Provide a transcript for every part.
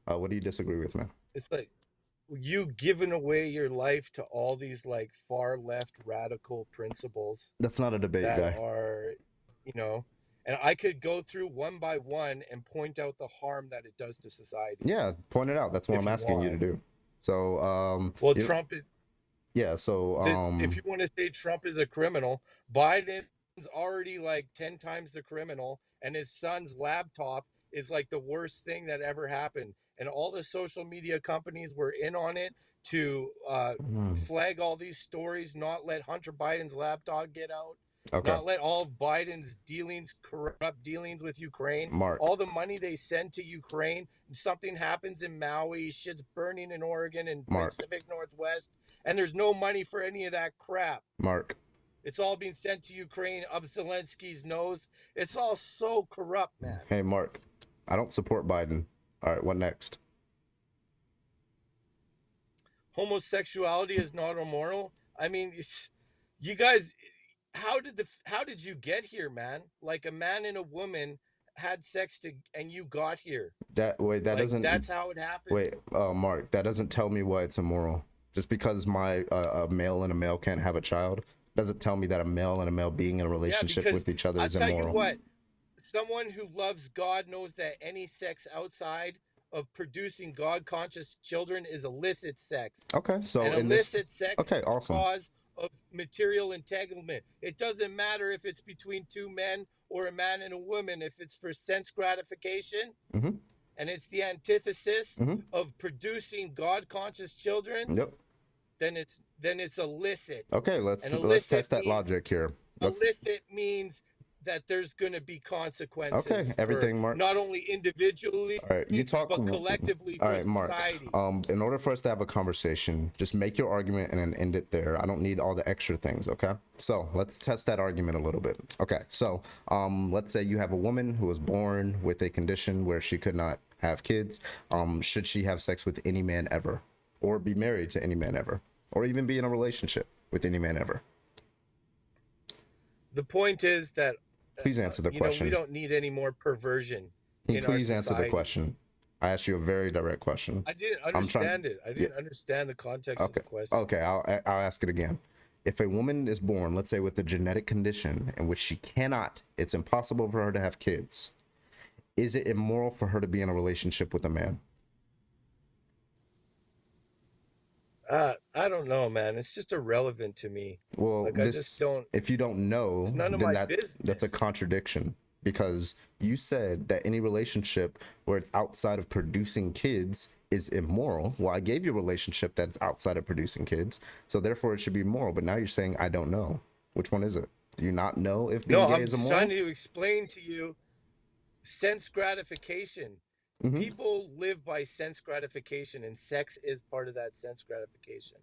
What do you disagree with, man? It's like you giving away your life to all these like far left radical principles That's not a debate, that guy. are, you know, and I could go through one by one and point out the harm that it does to society Yeah, point it out. That's what if I'm you asking you to want. do. So, Well, Trump, yeah. So, if you want to say Trump is a criminal, Biden's already like 10 times the criminal, and his son's laptop is like the worst thing that ever happened. And all the social media companies were in on it to hmm, flag all these stories, not let Hunter Biden's laptop get out, okay, not let all of Biden's dealings, corrupt dealings with Ukraine, Mark, all the money they send to Ukraine. Something happens in Maui, shit's burning in Oregon and Mark, Pacific Northwest, and there's no money for any of that crap. Mark. It's all being sent to Ukraine up Zelensky's nose. It's all so corrupt, man. Hey, Mark. I don't support Biden. All right, what next? Homosexuality is not immoral. I mean, you guys, how did you get here, man? Like a man and a woman had sex to, and you got here. That wait, that Like doesn't that's how it happened. wait, Mark. That doesn't tell me why it's immoral. Just because a male and a male can't have a child doesn't tell me that a male and a male being in a Yeah, relationship because with each other I is tell you immoral. what, someone who loves God knows that any sex outside of producing God conscious children is illicit sex. Okay, so And in this, illicit sex okay, is the awesome. cause of material entanglement. It doesn't matter if it's between two men or a man and a woman, if it's for sense gratification Mm-hmm. and it's the antithesis Mm-hmm. of producing God conscious children, Yep. then it's illicit. Okay, And let's test that logic here. Let's illicit means that there's going to be okay, consequences for everything, Mark. not only individually All right, you talk. but collectively All for right, Mark. society. In order for us to have a conversation, just make your argument and then end it there. I don't need all the extra things. Okay. So let's test that argument a little bit. Okay. So, let's say you have a woman who was born with a condition where she could not have kids. Should she have sex with any man ever, or be married to any man ever, or even be in a relationship with any man ever? The point is that Please answer the we question. don't need any more perversion Can you in our please answer the society. question? I asked you a very direct question. I didn't I'm trying. understand it. I Yeah. didn't understand the context of Okay. the question. Okay. I'll ask it again. If a woman is born, let's say, with a genetic condition in which she cannot, it's impossible for her to have kids, is it immoral for her to be in a relationship with a man? I don't know, man. It's just irrelevant to me. Well, Like I just don't. if you don't It's know, none of then my that's a business. contradiction because you said that any relationship where it's outside of producing kids is immoral. Well, I gave you a relationship that's outside of producing kids, so therefore it should be moral. But now you're saying I don't know. Which one is it? Do you not know if being No, gay I'm is just trying immoral? to explain to you sense gratification. Mm-hmm. People live by sense gratification, and sex is part of that sense gratification,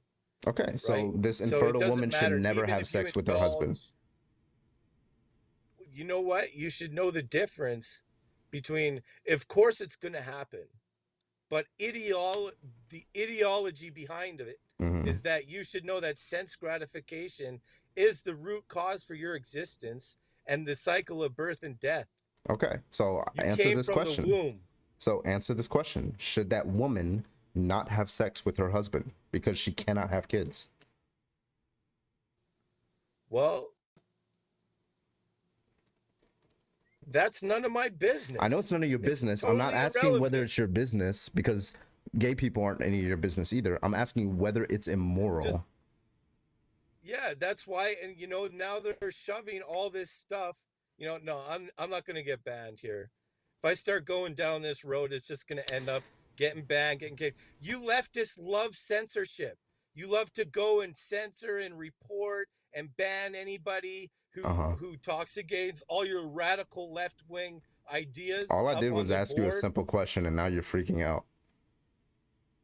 Okay, right? so this So it infertile doesn't woman should matter, never even have if you sex with her husband. indulge. You know what? You should know the difference between, of course, it's going to happen, but the ideology behind it Hmm. is that you should know that sense gratification is the root cause for your existence and the cycle of birth and death. Okay, so You answer came this from the question. womb. So answer this question. Should that woman not have sex with her husband because she cannot have kids? Well, that's none of my I know it's business. none of your It's business. I'm not totally asking whether irrelevant. it's your business because gay people aren't any of your business either. I'm asking whether it's immoral. Just yeah, that's why. And now they're shoving all this stuff. No, I'm not gonna get banned here. If I start going down this road, it's just gonna end up getting banned, getting kicked. You leftists love censorship. You love to go and censor and report and ban anybody Uh who huh. who talks against all your radical left wing ideas All I up did on was the ask you a board. simple question and now you're freaking out.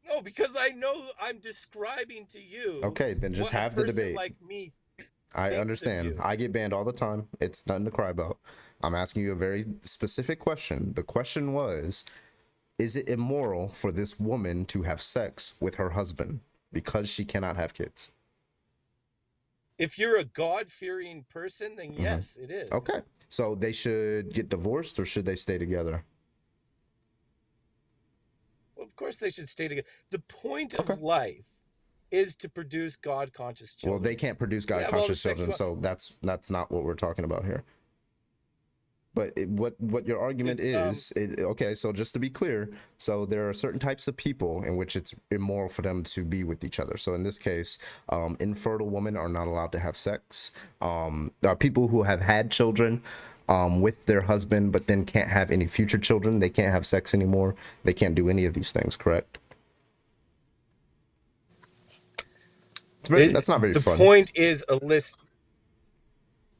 No, because I know I'm describing to you Okay, then just what a have the person debate. like me I thinks of understand. you. I get banned all the time. It's nothing to cry about. I'm asking you a very specific question. The question was, is it immoral for this woman to have sex with her husband because she cannot have kids? If you're a God-fearing person, then Hmm. yes, it is. Okay. So they should get divorced or should they stay together? Well, of course they should stay together. The point Okay. of life is to produce God conscious Well, children. they can't produce You God have all the conscious children, sexual. so that's not what we're talking about here. But what your argument It's is, okay, so just to be clear, so there are certain types of people in which it's immoral for them to be with each other. So in this case, infertile women are not allowed to have sex. People who have had children with their husband but then can't have any future children, they can't have sex anymore. They can't do any of these things, correct? That's not very The fun. point is a list.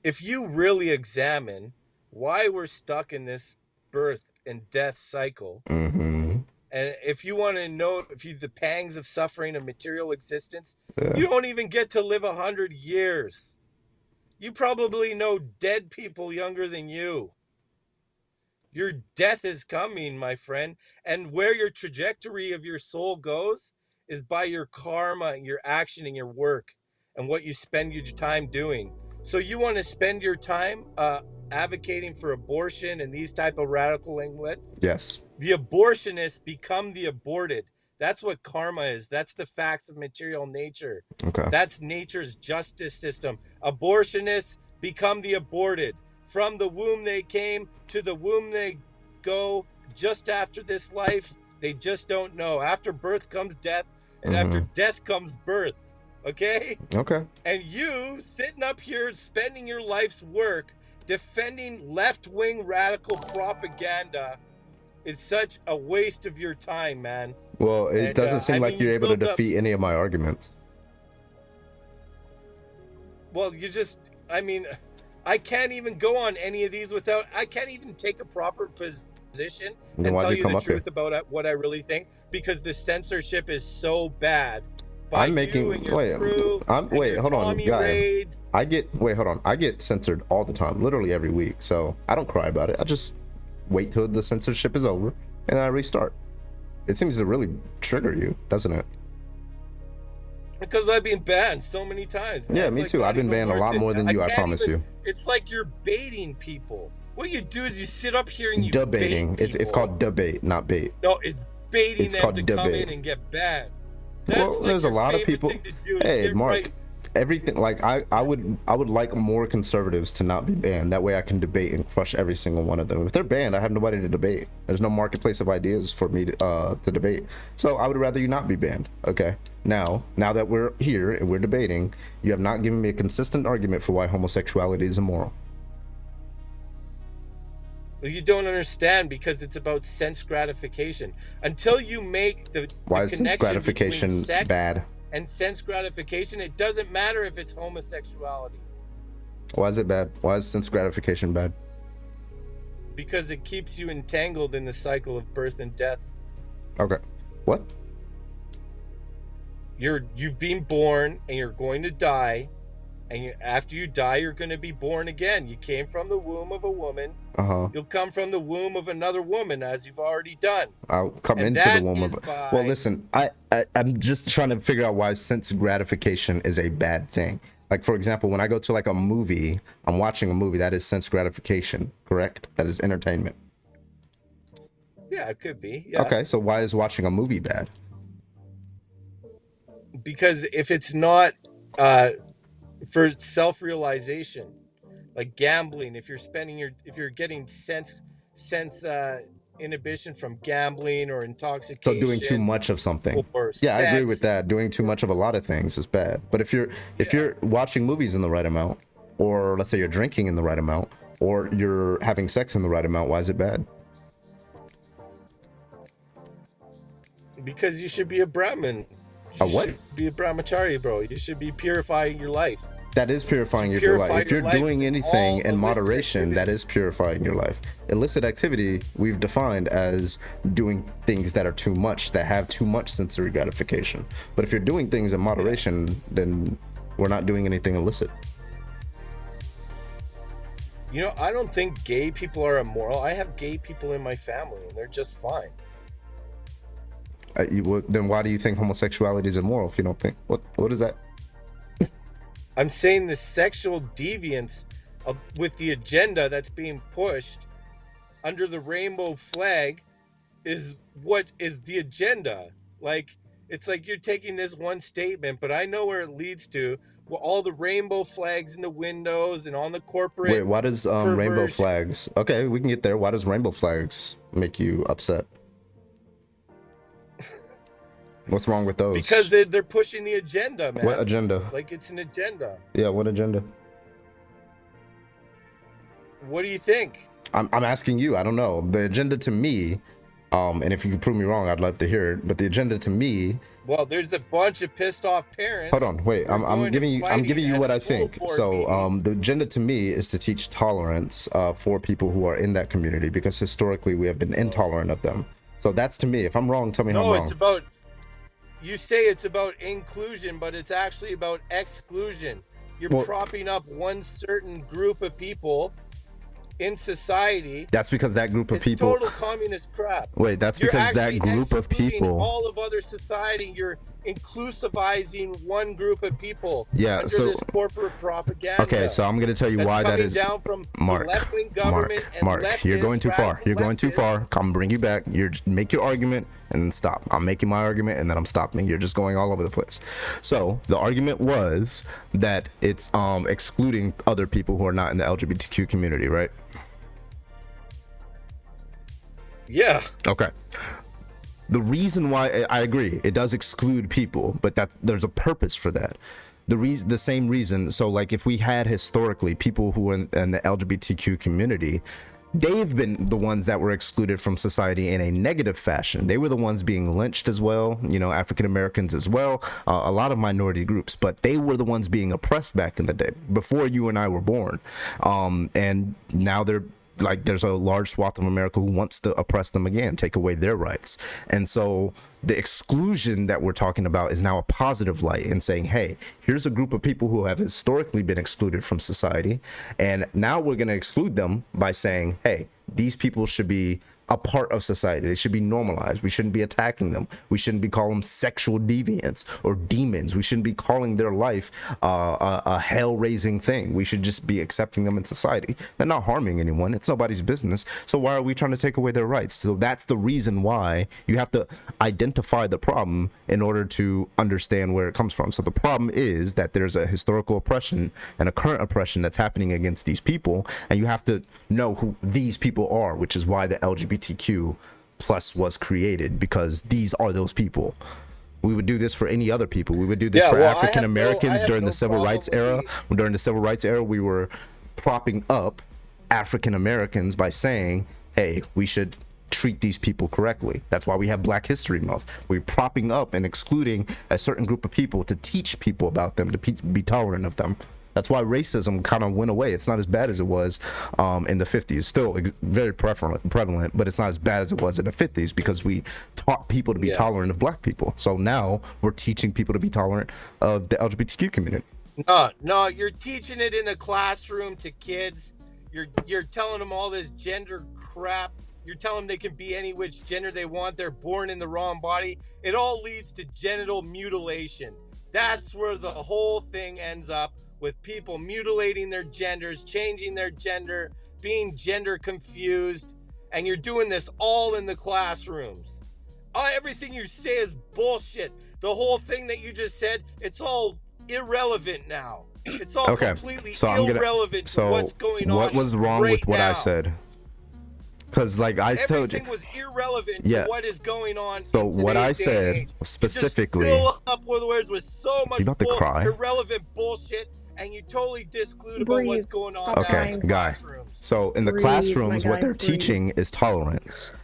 If you really examine why we're stuck in this birth and death cycle, Mm-hmm. and if you want to know the pangs of suffering of material existence, Yeah. you don't even get to live 100 years. You probably know dead people younger than you. Your death is coming, my friend, and where your trajectory of your soul goes is by your karma, your action, and your work, and what you spend your time doing. So you want to spend your time advocating for abortion and these type of radical language? Yes. The abortionists become the aborted. That's what karma is. That's the facts of material nature. Okay. That's nature's justice system. Abortionists become the aborted. From the womb they came, to the womb they go. Just after this life, they just don't know. After birth comes death, and after death comes birth. Okay? Okay. And you sitting up here spending your life's work defending left-wing radical propaganda is such a waste of your time, man. Well, it doesn't seem like you're able to built up. defeat any of my arguments. Well, I can't even go on any of these without. I can't even take a proper position Then and why'd tell you you come the up here? truth about what I really think, because the censorship is so bad. By I'm making you and your crew, and your hold on, Tommy guy. raids. Hold on. I get censored all the time, literally every week. So I don't cry about it. I just wait till the censorship is over and then I restart. It seems to really trigger you, doesn't it? Because I've been banned so many times. Man. Yeah, It's me like too. not I've been even banned a worth lot it. more than you, I can't promise you. It's like you're baiting people. What you do is you sit up here and you Debating. bait It's people. called debate, not bait. No, it's baiting It's them called to come debate. in and get banned. Well, That's like there's a your lot of favorite people. thing to do is Hey, get Mark. right. Everything like I would like more conservatives to not be banned. That way I can debate and crush every single one of them. If they're banned, I have nobody to debate. There's no marketplace of ideas for me to debate. So I would rather you not be banned. Okay. Now that we're here and we're debating, you have not given me a consistent argument for why homosexuality is immoral. Well, you don't understand, because it's about sense gratification. Until you make the Why is sense connection between gratification sex bad? and sense gratification, it doesn't matter if it's homosexuality, Why is it bad? Why is sense gratification bad? because it keeps you entangled in the cycle of birth and death. Okay. What? You've been born and you're going to die, and after you die, you're going to be born again. You came from the womb of a woman. You'll come from the womb of another woman, as you've already done. I'll come And into the that womb is of. by- Well, listen, I'm just trying to figure out why sense gratification is a bad thing. Like, for example, when I go to like a movie, I'm watching a movie, that is sense gratification, correct? That is entertainment. Yeah, it could be. Yeah. Okay, so why is watching a movie bad? Because if it's not for self-realization, like gambling, if you're getting sense inhibition from gambling or intoxication, So doing too much of something. or Yeah, I agree with sex. that. Doing too much of a lot of things is bad. But if you're watching movies in the right amount, or let's say you're drinking in the right amount, or you're having sex in the right amount, why is it bad? Because you should be a Brahmin. A what? You should be a brahmachari, bro. You should be purifying your life. That is purifying your Purify life. If your you're life doing from anything all in illicit moderation, that activity. is purifying your life. Illicit activity, we've defined as doing things that are too much, that have too much sensory gratification. But if you're doing things in moderation, then we're not doing anything illicit. You know, I don't think gay people are immoral. I have gay people in my family, and they're just fine. Then why do you think homosexuality is immoral if you don't think? What is that? I'm saying the sexual deviance with the agenda that's being pushed under the rainbow flag is what is the agenda. Like, it's like you're taking this one statement, but I know where it leads to. Well, all the rainbow flags in the windows and on the Wait, corporate why does rainbow perversion. flags? Okay, we can get there. Why does rainbow flags make you upset? What's wrong with those? Because they're pushing the agenda, man. What agenda? Like, it's an agenda. Yeah, what agenda? What do you think? I'm asking you. I don't know. The agenda to me, and if you could prove me wrong, I'd love to hear it. But the agenda to me. Well, there's a bunch of pissed off parents. Hold on, wait. I'm giving you what I think. So, the agenda to me is to teach tolerance for people who are in that community, because historically we have been intolerant of them. So that's to me. If I'm wrong, tell me how I'm No, wrong. it's about. You say it's about inclusion, but it's actually about exclusion. You're propping up one certain group of people in society. That's because that group of It's people. total communist crap. Wait, that's You're because that actually group of excluding people. all of other society. You're inclusivizing one group of people. Yeah, under so- this corporate propaganda. Okay, so I'm gonna tell you that's why that coming is. down from Mark, the left-wing government and Mark, you're leftists, going too far. radical You're going too leftists. far. Come, bring you back. You're make your argument and then stop. I'm making my argument and then I'm stopping. You're just going all over the place. So the argument was that it's excluding other people who are not in the LGBTQ community, right? Yeah. Okay. The reason why I agree, it does exclude people, but that there's a purpose for that. The same reason. So, like, if we had historically people who were in the LGBTQ community, they've been the ones that were excluded from society in a negative fashion. They were the ones being lynched as well, you know, African Americans as well, a lot of minority groups, but they were the ones being oppressed back in the day before you and I were born. And now they're like, there's a large swath of America who wants to oppress them again, take away their rights. And so the exclusion that we're talking about is now a positive light in saying, hey, here's a group of people who have historically been excluded from society. And now we're going to exclude them by saying, hey, these people should be a part of society. They should be normalized. We shouldn't be attacking them. We shouldn't be calling them sexual deviants or demons. We shouldn't be calling their life a hell-raising thing. We should just be accepting them in society. They're not harming anyone. It's nobody's business. So why are we trying to take away their rights? So that's the reason why you have to identify the problem in order to understand where it comes from. So the problem is that there's a historical oppression and a current oppression that's happening against these people, and you have to know who these people are, which is why the LGBTQ plus was created, because these are those people. We would do this for any other people. We would do this for African Americans during the civil rights era. During the civil rights era, we were propping up African Americans by saying, hey, we should treat these people correctly. That's why we have Black History Month. We're propping up and excluding a certain group of people to teach people about them, to be tolerant of them. That's why racism kind of went away. It's not as bad as it was in the 50s. Still very prevalent, but it's not as bad as it was in the 50s, because we taught people to be tolerant of Black people. So now we're teaching people to be tolerant of the LGBTQ community. No, you're teaching it in the classroom to kids. You're telling them all this gender crap. You're telling them they can be any which gender they want. They're born in the wrong body. It all leads to genital mutilation. That's where the whole thing ends up, with people mutilating their genders, changing their gender, being gender confused, and you're doing this all in the classrooms. Everything you say is bullshit. The whole thing that you just said, it's all irrelevant now. It's all completely irrelevant to what's going on. What was wrong with what I said? Because, like I told you, everything was irrelevant to what is going on. So in what I today's day said and age. specifically, you just fill up with words with so much irrelevant bullshit, and you totally disclude about what's going on now in the classrooms. So in the classrooms, what they're teaching is tolerance.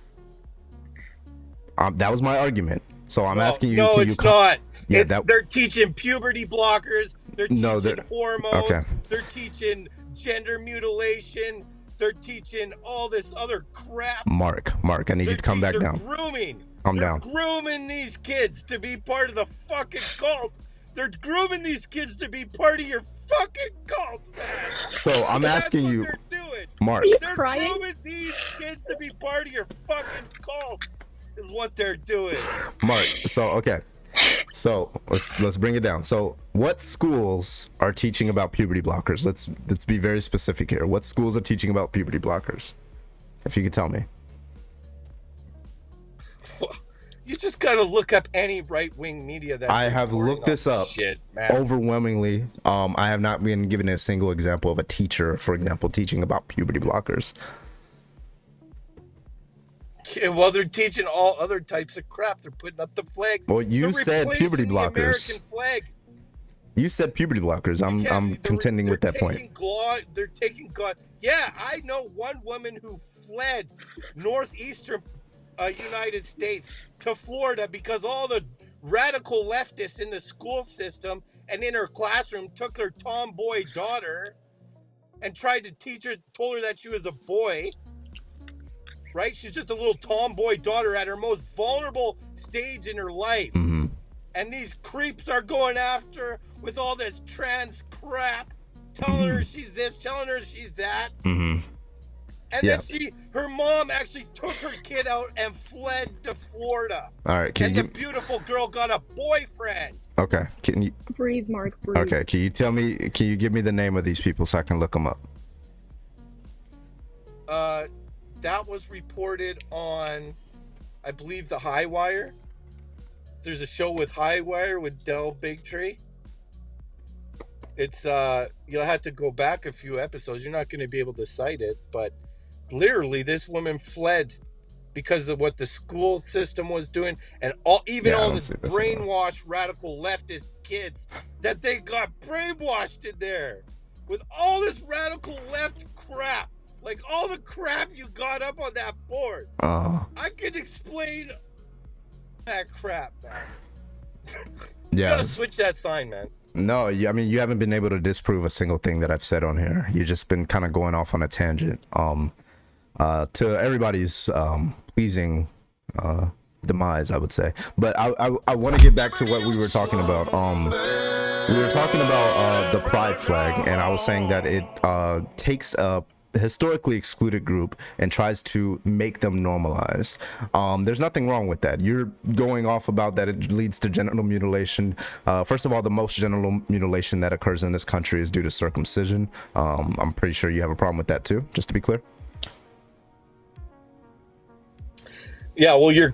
That was my argument. So I'm asking you. No, it's not. Yeah, they're teaching puberty blockers. They're teaching hormones. Okay. They're teaching gender mutilation. They're teaching all this other crap. Mark, I need you to come back down. They're grooming. Calm down. Grooming these kids to be part of the fucking cult. They're grooming these kids to be part of your fucking cult, man. So I'm asking you, Mark. They're grooming these kids to be part of your fucking cult. Is what they're doing. Mark. So okay. So let's bring it down. So what schools are teaching about puberty blockers? Let's be very specific here. What schools are teaching about puberty blockers? If you could tell me. You just gotta look up any right-wing media that's I have reporting looked this on up shit, man. overwhelmingly. I have not been given a single example of a teacher, for example, teaching about puberty blockers. Yeah, well, they're teaching all other types of crap. They're putting up the flags. Well, you They're said puberty replacing the blockers. American flag. You said puberty blockers. I'm contending with that point. They're taking God. Yeah, I know one woman who fled northeastern United States to Florida because all the radical leftists in the school system and in her classroom took her tomboy daughter and tried to told her that she was a boy. Right? She's just a little tomboy daughter at her most vulnerable stage in her life. Mm-hmm. And these creeps are going after her with all this trans crap, telling her she's this, telling her she's that. Mm-hmm. And then her mom actually took her kid out and fled to Florida. All right, the beautiful girl got a boyfriend. Okay, can you breathe, Mark? Breathe. Okay, can you give me the name of these people so I can look them up? That was reported on, I believe, the High Wire. There's a show with High Wire with Del Bigtree. It's you'll have to go back a few episodes. You're not going to be able to cite it, but literally this woman fled because of what the school system was doing, and all the brainwashed radical leftist kids that they got brainwashed in there with all this radical left crap. Like all the crap you got up on that board. I could explain that crap, man. You gotta switch that sign, man. No, I mean, you haven't been able to disprove a single thing that I've said on here. You've just been kind of going off on a tangent. To everybody's pleasing demise, I would say. But I want to get back to what we were talking about. We were talking about the pride flag, and I was saying that it takes a historically excluded group and tries to make them normalized. There's nothing wrong with that. You're going off about that it leads to genital mutilation. First of all, the most genital mutilation that occurs in this country is due to circumcision. I'm pretty sure you have a problem with that too, just to be clear. Yeah, well, you're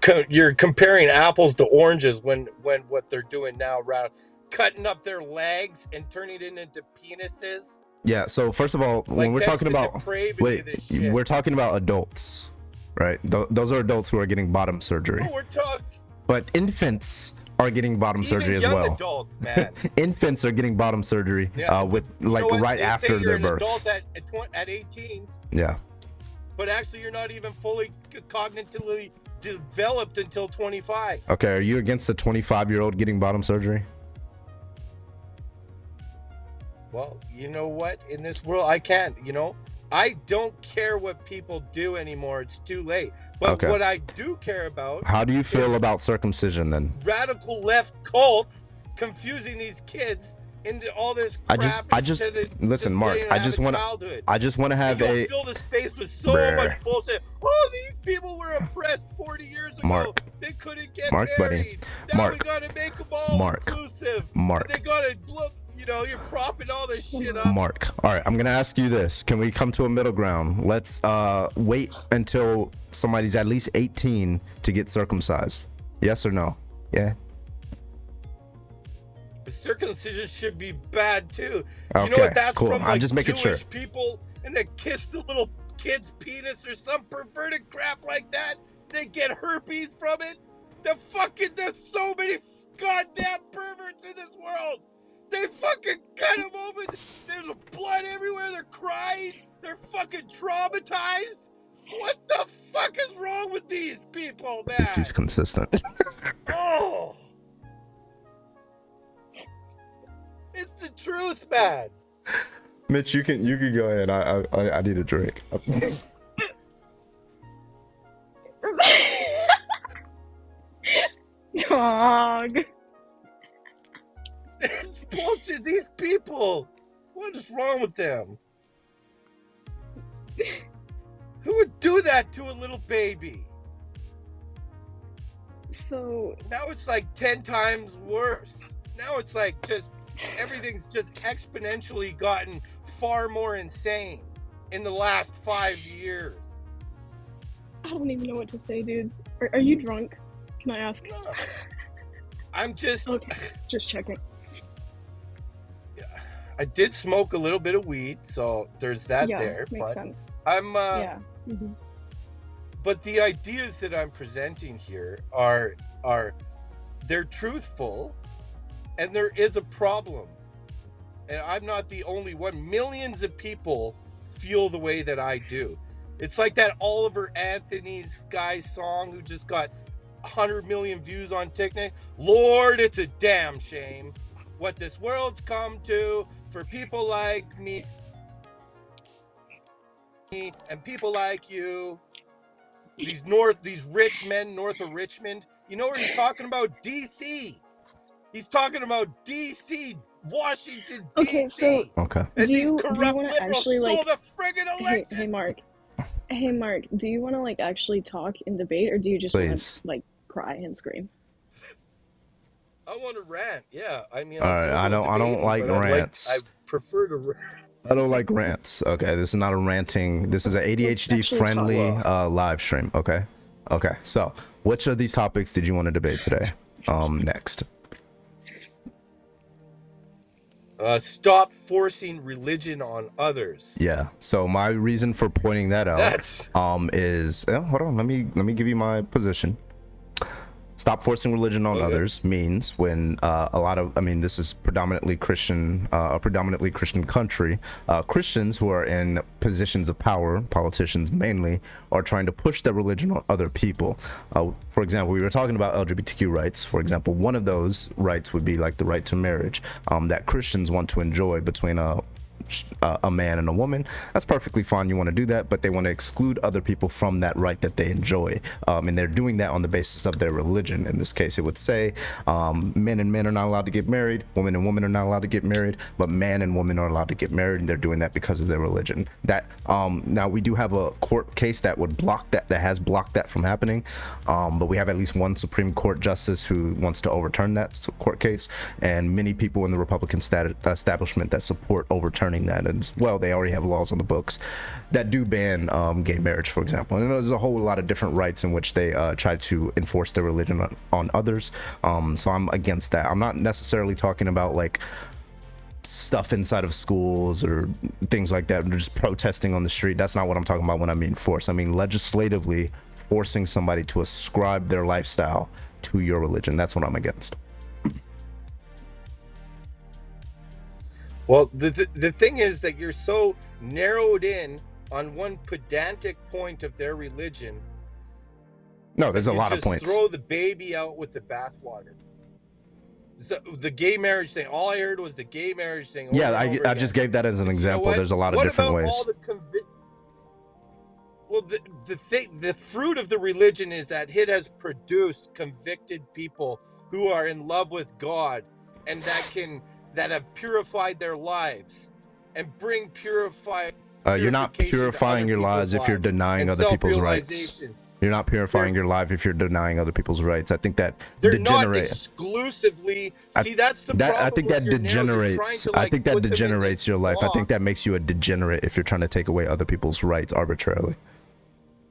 comparing apples to oranges when what they're doing now, cutting up their legs and turning it into penises. Yeah, so first of all, when we're talking about we're talking about adults, right? Those are adults who are getting bottom surgery. Oh, we're talking. But infants are getting bottom surgery as well. Adults, man. Infants are getting bottom surgery with right after their birth. Adult at 18. Yeah. But actually, you're not even fully cognitively developed until 25. Okay, are you against a 25-year-old getting bottom surgery? Well, you know what? In this world, I can't. I don't care what people do anymore. It's too late. But what I do care about... How do you feel about circumcision, then? Radical left cults confusing these kids into all this crap. Listen, Mark. I just want to have fill the space with so much bullshit. Oh, these people were oppressed 40 years ago. Mark. They couldn't get married. Buddy. Now Mark. we gotta make them all inclusive. Mark. They gotta look. You're propping all this shit up. Mark. All right, I'm gonna ask you this. Can we come to a middle ground? Let's wait until somebody's at least 18 to get circumcised. Yes or no? Yeah. Circumcision should be bad too. Okay, you know what that's cool. from? I'm just making Jewish sure. people, and they kiss the little kid's penis or some perverted crap like that. They get herpes from it. There's so many goddamn perverts in this world. They fucking cut them open. There's blood everywhere. They're crying. They're fucking traumatized. What the fuck is wrong with these people, man? This is consistent. Oh. It's the truth, man. Mitch, you can go ahead. I need a drink. Dog. It's bullshit. These people. What is wrong with them? Who would do that to a little baby? So now it's like 10 times worse. Now it's like everything's just exponentially gotten far more insane in the last 5 years. I don't even know what to say, dude. Are you drunk? Can I ask? No, I'm just. Okay, just checking. I did smoke a little bit of weed, so there's that Yeah, there. makes But sense. I'm. Yeah. But the ideas that I'm presenting here are they're truthful, and there is a problem, and I'm not the only one. Millions of people feel the way that I do. It's like that Oliver Anthony's guy song who just got 100 million views on TikTok. Lord, it's a damn shame what this world's come to for people like me and people like you. These rich men north of Richmond. You know where he's talking about? DC. He's talking about DC, Washington, Okay, so DC. Okay. And do these you corrupt want to liberals actually stole like? the friggin' Hey, election. hey, Mark. Do you want to like actually talk and debate, or do you just want Please. to like cry and scream? I want to rant. Yeah, I mean, All I'm right. cool I with don't debating, like but I rants. prefer to rant. I don't like rants. Okay, this is not a ranting. This is an Let's ADHD actually friendly talk. live stream. Okay. Okay. So, which of these topics did you want to debate today? Next. Stop forcing religion on others. Yeah. So my reason for pointing that out That's is hold on. Let me give you my position. Stop forcing religion on Okay. others means when a lot of, I mean, this is predominantly Christian, a predominantly Christian country. Christians who are in positions of power, politicians mainly, are trying to push their religion on other people. For example, we were talking about LGBTQ rights. For example, one of those rights would be like the right to marriage that Christians want to enjoy between a man and a woman. That's perfectly fine. You want to do that, but they want to exclude other people from that right that they enjoy, and they're doing that on the basis of their religion. In this case, it would say men and men are not allowed to get married, women and women are not allowed to get married, but man and woman are allowed to get married, and they're doing that because of their religion. That now we do have a court case that would block that, that has blocked that from happening, but we have at least one Supreme Court justice who wants to overturn that court case, and many people in the Republican establishment that support overturning that as well. They already have laws on the books that do ban gay marriage, for example, and there's a whole lot of different rights in which they try to enforce their religion on others. So I'm against that. I'm not necessarily talking about like stuff inside of schools or things like that, just protesting on the street. That's not what I'm talking about when I mean force. I mean legislatively forcing somebody to ascribe their lifestyle to your religion. That's what I'm against. Well, the thing is that you're so narrowed in on one pedantic point of their religion. No, there's a you lot of just points. throw the baby out with the bathwater. So the gay marriage thing. All I heard was the gay marriage thing. Over Yeah, and over I again. just gave that as an example. There's a lot of What different about ways. all well, the fruit of the religion is that it has produced convicted people who are in love with God and that have purified their lives and bring purified. You're not purifying your lives if you're denying other people's rights. You're not purifying your life if you're denying other people's rights. I think that they're degenerates. not exclusively. See, that's the problem. I think that degenerates. I think that degenerates your life. I think that makes you a degenerate if you're trying to take away other people's rights arbitrarily.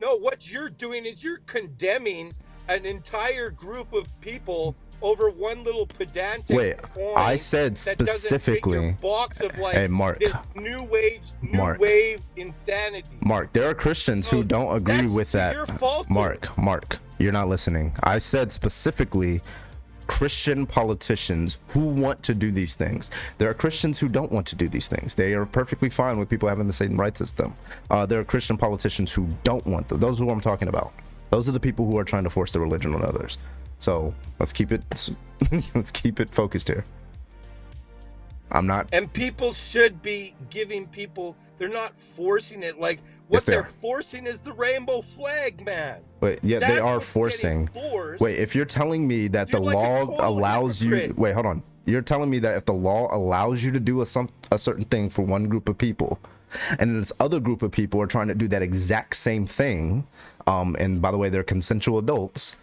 No, what you're doing is you're condemning an entire group of people over one little pedantic point. I said specifically. Box of like hey, Mark. This new wave insanity. Mark, there are Christians who don't agree with that. Your fault. Mark, you're not listening. I said specifically Christian politicians who want to do these things. There are Christians who don't want to do these things. They are perfectly fine with people having the same rights as them. There are Christian politicians who don't want them. Those are who I'm talking about. Those are the people who are trying to force their religion on others. So let's keep it focused here. I'm not. And people should be giving people. They're not forcing it. Like what they're forcing is the rainbow flag, man. Wait, yeah, they are forcing. Wait, if you're telling me that the law allows you. Wait, hold on. You're telling me that if the law allows you to do a certain thing for one group of people, and this other group of people are trying to do that exact same thing, and by the way, they're consensual adults,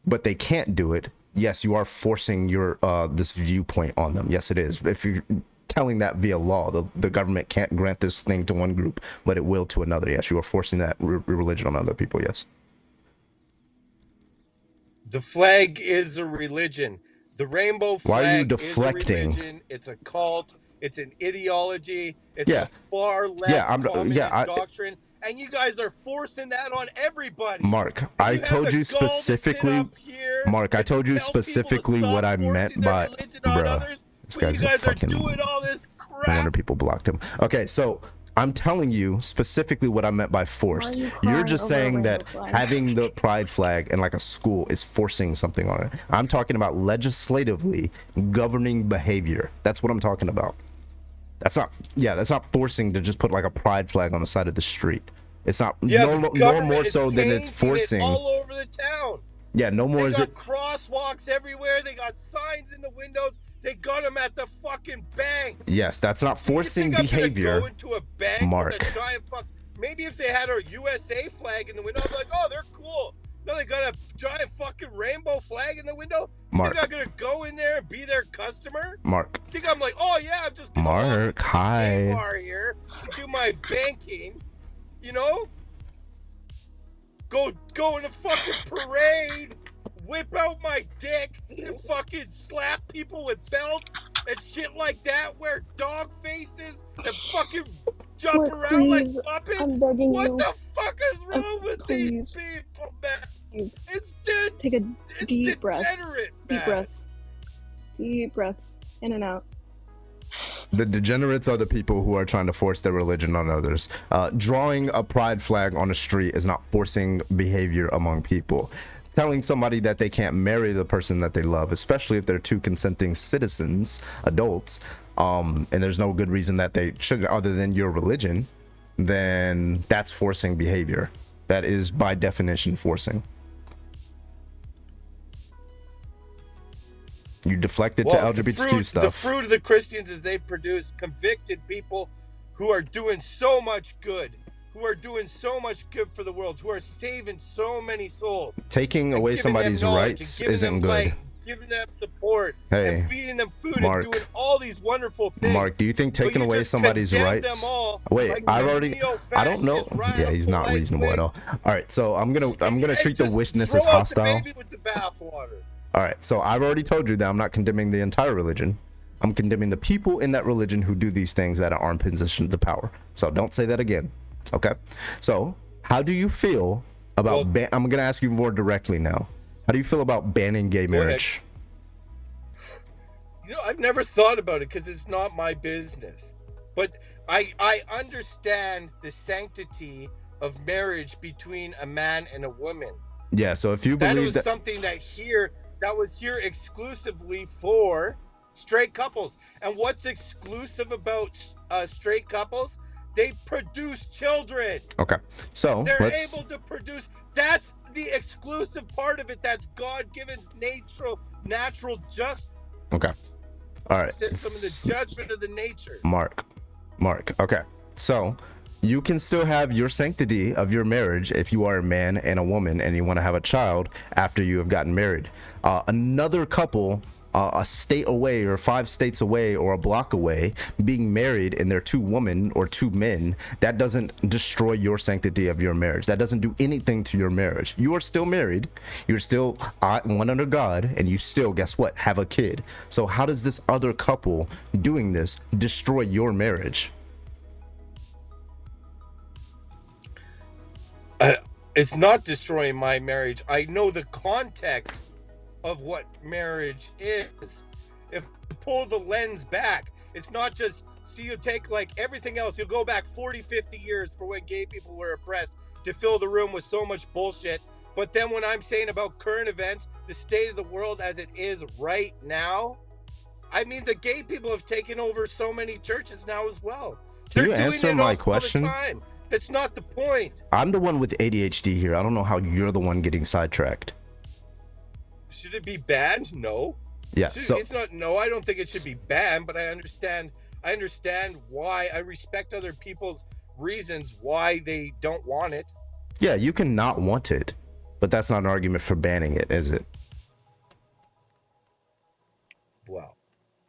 but they can't do it. Yes, you are forcing your this viewpoint on them. Yes, it is. If you're telling that via law, the government can't grant this thing to one group, but it will to another. Yes, you are forcing that religion on other people. Yes. The flag is a religion. The rainbow Why are you flag is a deflecting? religion. It's a cult. It's an ideology. It's Yeah, a far yeah, left communist doctrine. And you guys are forcing that on everybody. Mark, And I you have told the you gall to sit specifically, up here Mark, I and told you tell people to specifically stop what I forcing meant their by, religion on bruh, others this when you guy's a guys are fucking, doing all this no wonder crap. people blocked him. Okay, so I'm telling you specifically what I meant by Why are forced. you You're crying just over a saying rainbow that flag? having the pride flag in like a school is forcing something on it. I'm talking about legislatively governing behavior. That's what I'm talking about. That's not forcing to just put like a pride flag on the side of the street. It's not Yeah, no the more government is so than it's painting forcing. it all over the town. Yeah, no more They is got it. crosswalks everywhere. They got signs in the windows. They got them at the fucking banks. Yes, that's not forcing you think behavior. I'm gonna go into a bank Mark. with a giant fuck? Maybe if they had a USA flag in the window, I'd be like, oh, they're cool. No, they got a giant fucking rainbow flag in the window. Mark. You think I'm gonna go in there and be their customer? Mark. You think I'm like, oh yeah, I'm just gonna Mark, walk to hi. the gay bar here and do my banking, you know? Go in a fucking parade, whip out my dick, and fucking slap people with belts and shit like that, wear dog faces and fucking jump Look, around please, like puppets. I'm begging What you. the fuck is wrong with these Please. people, man? You It's take a deep breath. degenerate, man. Deep breaths. Deep breaths. In and out. The degenerates are the people who are trying to force their religion on others. Drawing a pride flag on a street is not forcing behavior among people. Telling somebody that they can't marry the person that they love, especially if they're two consenting citizens, adults, and there's no good reason that they shouldn't other than your religion, then that's forcing behavior. That is by definition forcing. You deflected to LGBTQ stuff. The fruit of the Christians is they produce convicted people who are doing so much good, who are doing so much good for the world, who are saving so many souls. Taking away somebody's rights isn't good. Light, giving them support, Hey, and feeding them food, Mark. and doing all these wonderful things. Mark, do you think taking away somebody's rights? Wait, like I don't know. Yeah, he's not reasonable at all. All right, so I'm gonna treat the witness as hostile. Throw out the baby with the bathwater. All right, so I've already told you that I'm not condemning the entire religion. I'm condemning the people in that religion who do these things that are in positions of power. So don't say that again. Okay. So how do you feel about? I'm gonna ask you more directly now. How do you feel about banning gay marriage? You know, I've never thought about it because it's not my business. But I understand the sanctity of marriage between a man and a woman. Yeah. So if you That believe was that something that was here exclusively for straight couples. And what's exclusive about straight couples? They produce children. Okay. So They're able to produce. That's the exclusive part of it. That's God-given natural justice. Okay. All right. System and the judgment of the nature. Mark. Okay. So you can still have your sanctity of your marriage if you are a man and a woman and you want to have a child after you have gotten married. Another couple, a state away or 5 states away or a block away, being married and they're 2 women or 2 men, that doesn't destroy your sanctity of your marriage. That doesn't do anything to your marriage. You are still married. You're still one under God, and you still, guess what, have a kid. So how does this other couple doing this destroy your marriage? It's not destroying my marriage. I know the context of what marriage is. If you pull the lens back, it's not just, see, you take like everything else, you'll go back 40, 50 years for when gay people were oppressed to fill the room with so much bullshit. But then when I'm saying about current events, the state of the world as it is right now, I mean, the gay people have taken over so many churches now as well. Can you answer my question? All the time. That's not the point. I'm the one with ADHD here. I don't know how you're the one getting sidetracked. Should it be banned? No. Yeah. It's not. No, I don't think it should be banned. But I understand why. I respect other people's reasons why they don't want it. Yeah, you can not want it, but that's not an argument for banning it, is it? Well,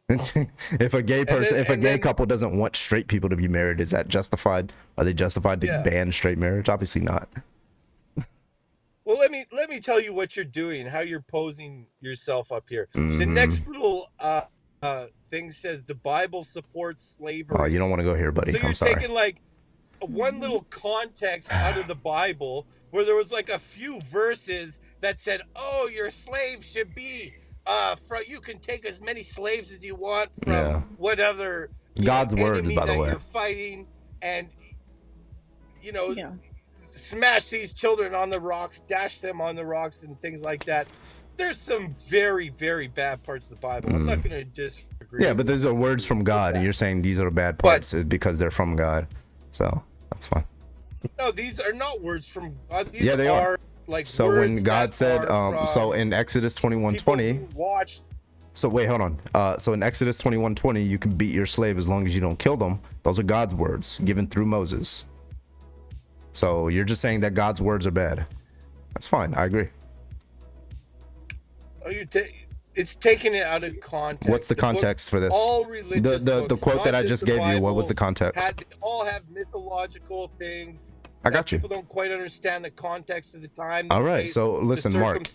if a gay person, if a gay couple doesn't want straight people to be married, is that justified? Are they justified to ban straight marriage? Obviously not. Well, Well, let me tell you what you're doing, how you're posing yourself up here. The Mm-hmm. next little thing says the Bible supports Oh, you slavery. don't want to go here, buddy. So I'm you're sorry. taking like one little context out of the Bible where there was like a few verses that said, "Oh, your slave should be from you can take as many slaves as you want from Yeah. whatever, God's words, enemy by the that way. you're fighting, and you know, Yeah. smash these children on the rocks, dash them on the rocks, and things like that." There's some very, very bad parts of the Bible. I'm not going to disagree. Yeah, but those are words from God, and you're saying these are bad parts because they're from God. So that's fine. No, these are not words from God. These Yeah, they are. like So words when God that said, are so from in Exodus people 21:20, who watched. so wait, hold on. So in Exodus 21:20, you can beat your slave as long as you don't kill them. Those are God's words given through Moses. So you're just saying that God's words are bad. That's fine. I agree. Oh, it's taking it out of context. What's the context for this? All religious The books, quote not that I just just the gave you, what was Bible, the context? all have mythological things. I got you. People don't quite understand the context of the time. All right, so listen, Mark,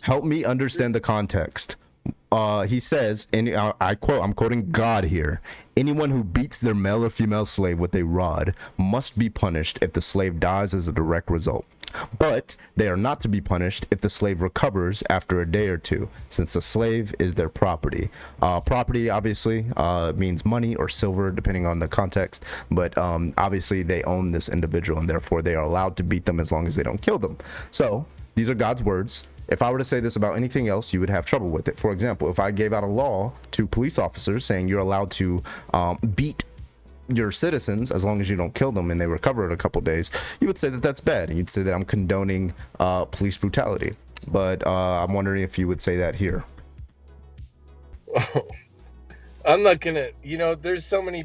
help me understand the context. He says, I quote, I'm quoting God here. Anyone who beats their male or female slave with a rod must be punished if the slave dies as a direct result. But they are not to be punished if the slave recovers after a day or two, since the slave is their property. Property obviously means money or silver, depending on the context. But obviously they own this individual, and therefore they are allowed to beat them as long as they don't kill them. So these are God's words. If I were to say this about anything else, you would have trouble with it. For example, if I gave out a law to police officers saying you're allowed to beat your citizens as long as you don't kill them and they recover in a couple days, you would say that that's bad, and you'd say that I'm condoning police brutality. But I'm wondering if you would say that here. I'm not gonna. There's so many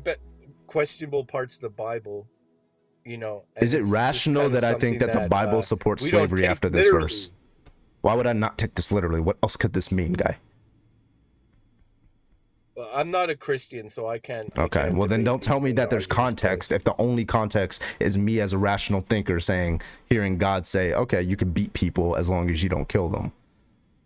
questionable parts of the Bible. Is it rational that I think that the Bible supports we don't slavery take after this literally. verse? Why would I not take this literally? What else could this mean, guy? Well, I'm not a Christian, so I can't. Okay, well then debate don't tell these me and that there's argue these context points. if the only context is me as a rational thinker hearing God say, okay, you can beat people as long as you don't kill them.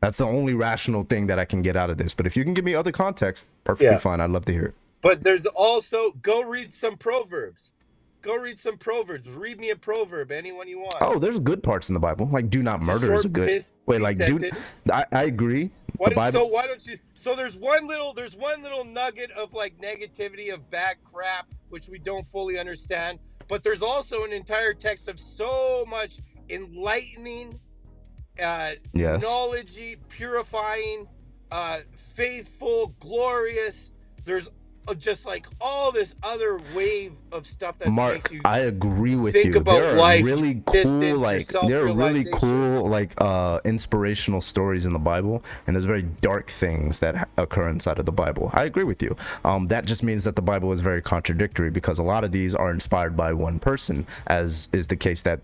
That's the only rational thing that I can get out of this. But if you can give me other context, perfectly fine. I'd love to hear it. But there's also, go read some Proverbs. Go read some Proverbs. Read me a proverb, anyone you want. Oh, there's good parts in the Bible. Like do not murder is a good. Wait, like sentence. I agree. Why don't you? So there's one little nugget of like negativity of bad crap, which we don't fully understand. But there's also an entire text of so much enlightening, Yes. knowledge, purifying, faithful, glorious. There's just like all this other wave of stuff that Mark, makes you I agree with think you. about There are life, really distance, cool, there are really self-realization. cool, inspirational stories in the Bible, and there's very dark things that occur inside of the Bible. I agree with you. That just means that the Bible is very contradictory because a lot of these are inspired by one person, as is the case that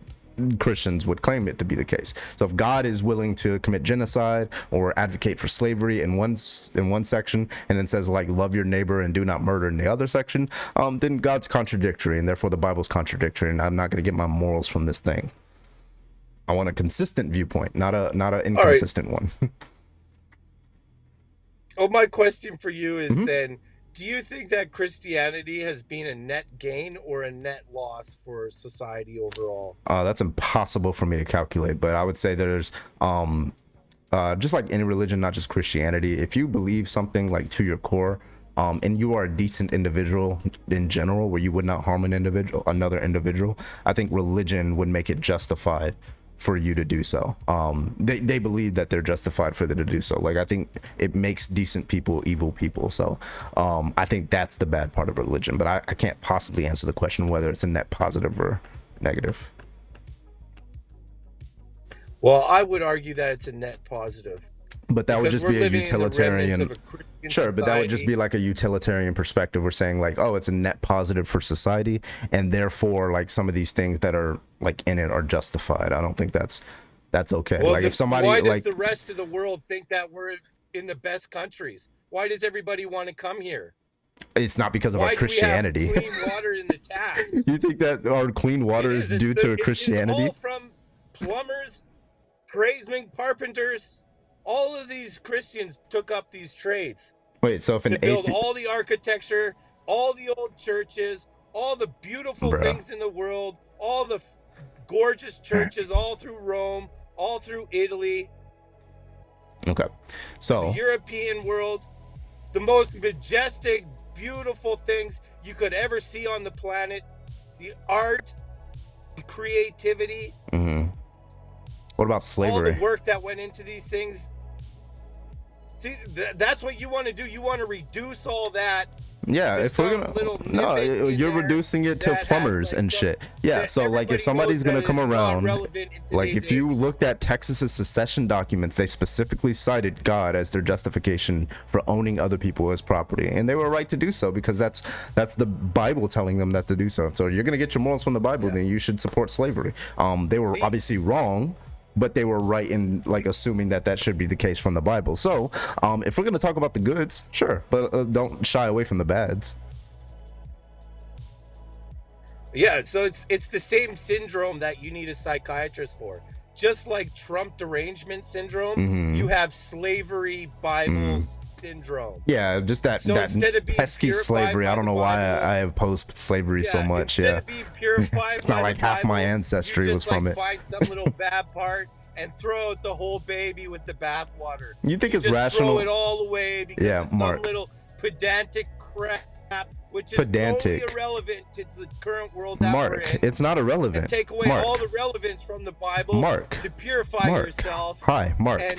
Christians would claim it to be the case. So if God is willing to commit genocide or advocate for slavery in one section, and then says like love your neighbor and do not murder in the other section, then God's contradictory, and therefore the Bible's contradictory, and I'm not going to get my morals from this thing. I want a consistent viewpoint, not a inconsistent one. Oh, my question for you is then, do you think that Christianity has been a net gain or a net loss for society overall? That's impossible for me to calculate, but I would say there's just like any religion, not just Christianity, if you believe something like to your core, and you are a decent individual in general, where you would not harm another individual, I think religion would make it justified for you to do so. They believe that they're justified for them to do so. Like, I think it makes decent people evil people. So I think that's the bad part of religion, but I can't possibly answer the question whether it's a net positive or negative. Well, I would argue that it's a net positive. But that would Because just we're be a living in the remnants utilitarian. of a Christian Sure, but that would just society. be like a utilitarian perspective. We're saying like, oh, it's a net positive for society, and therefore like some of these things that are like in it are justified. I don't think that's okay. Well, like if somebody why does like the rest of the world think that we're in the best countries? Why does everybody want to come here? it's not because of Why our Christianity. do we have clean water in the taps? You think that our clean water is due to It is Christianity? all from plumbers tradesmen, carpenters, all of these Christians took up these trades Wait, so if an to build atheist, all the architecture, all the old churches, all the beautiful bro, things in the world, all the gorgeous churches all through Rome, all through Italy, okay, the so European world, the most majestic, beautiful things you could ever see on the planet, the art, the creativity, what about all slavery? the work that went into these things. See, that's what you want to do. You want to reduce all that. Yeah, to if we're some gonna, little no, snippet in you're there reducing it to that has, plumbers like, and some- shit. Yeah, that so like if everybody somebody's knows gonna that come is not around, relevant in like today's if you age. looked at Texas's secession documents, they specifically cited God as their justification for owning other people as property, and they were right to do so because that's the Bible telling them that to do so. So you're gonna get your morals from the Bible, then you should support slavery. They were obviously wrong, but they were right in like assuming that that should be the case from the Bible. So if we're gonna talk about the goods, sure, but don't shy away from the bads. Yeah, so it's the same syndrome that you need a psychiatrist for. Just like Trump derangement syndrome, you have slavery Bible syndrome. Yeah, just that So that instead of being pesky purified slavery. by I don't the know why Bible- I oppose slavery so much. Instead Yeah, of being purified It's not by like the half my Bible, ancestry you was just, from like, it. Find some little bad part and throw out the whole baby with the bathwater. You think it's just rational? Throw it all away because Yeah, of some Mark. little pedantic crap, which is Pedantic. totally irrelevant to the current world that we're Mark, in. it's not irrelevant. And take away Mark, all the relevance from the Bible Mark. to purify Mark. yourself. Hi, Mark. And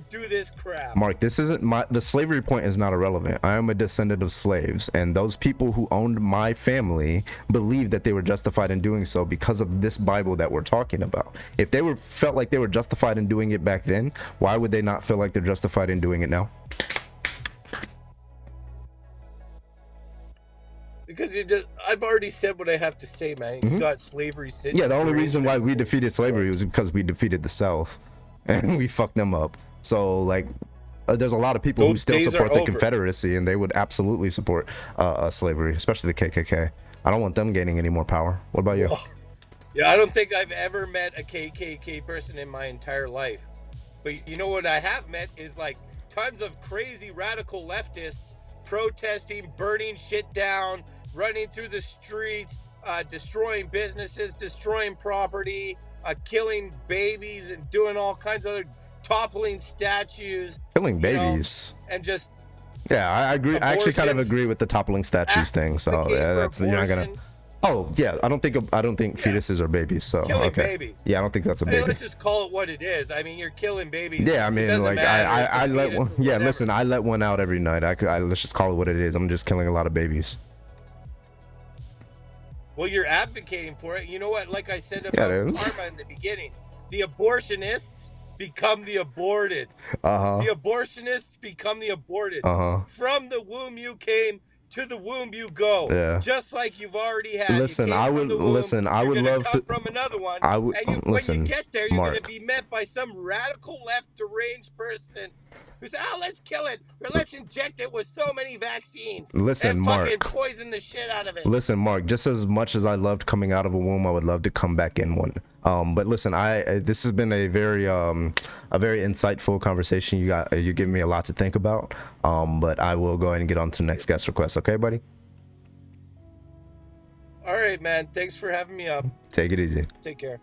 do this crap. Mark, this isn't the slavery point is not irrelevant. I am a descendant of slaves, and those people who owned my family believed that they were justified in doing so because of this Bible that we're talking about. If they felt like they were justified in doing it back then, why would they not feel like they're justified in doing it now? Because I've already said what I have to say, man. You got slavery syndrome. Yeah, the only reason why we defeated slavery was because we defeated the South, and we fucked them up. So like, there's a lot of people who Those still days support are the over. Confederacy, and they would absolutely support slavery, especially the KKK. I don't want them gaining any more power. What about you? Yeah, I don't think I've ever met a KKK person in my entire life. But you know what I have met is like tons of crazy radical leftists protesting, burning shit down, running through the streets, destroying businesses, destroying property, killing babies, and doing all kinds of other toppling statues. Killing you know, babies. and just Yeah, I agree. I actually kind of abortions, agree with the toppling statues thing. So advocate yeah, for that's you're not gonna. abortion. Oh yeah, I don't think fetuses are babies. So Killing okay. babies. Yeah, I don't think that's a I mean, baby. let's just call it what it is. I mean, you're killing babies. Yeah, I It mean, doesn't like matter. It's a I let one. fetus, Yeah, whatever. listen, I let one out every night. Let's just call it what it is. I'm just killing a lot of babies. Well, you're advocating for it. You know what? Like I said Yeah, about dude. karma in the beginning, the abortionists become the aborted. The abortionists become the aborted. From the womb you came, to the womb you go. Yeah. Just like you've already had. Listen, you came I from would- the womb, listen, I you're would gonna love come to- from another one. I would- and when listen, you get there, you're Mark. gonna be met by some radical left deranged person who said, "Oh, let's kill it, or let's inject it with so many vaccines, Listen, and fucking Mark. poison the shit out of it." Listen, Mark. Just as much as I loved coming out of a womb, I would love to come back in one. But listen, this has been a very insightful conversation. You giving me a lot to think about. But I will go ahead and get on to the next guest request. Okay, buddy. All right, man. Thanks for having me up. Take it easy. Take care.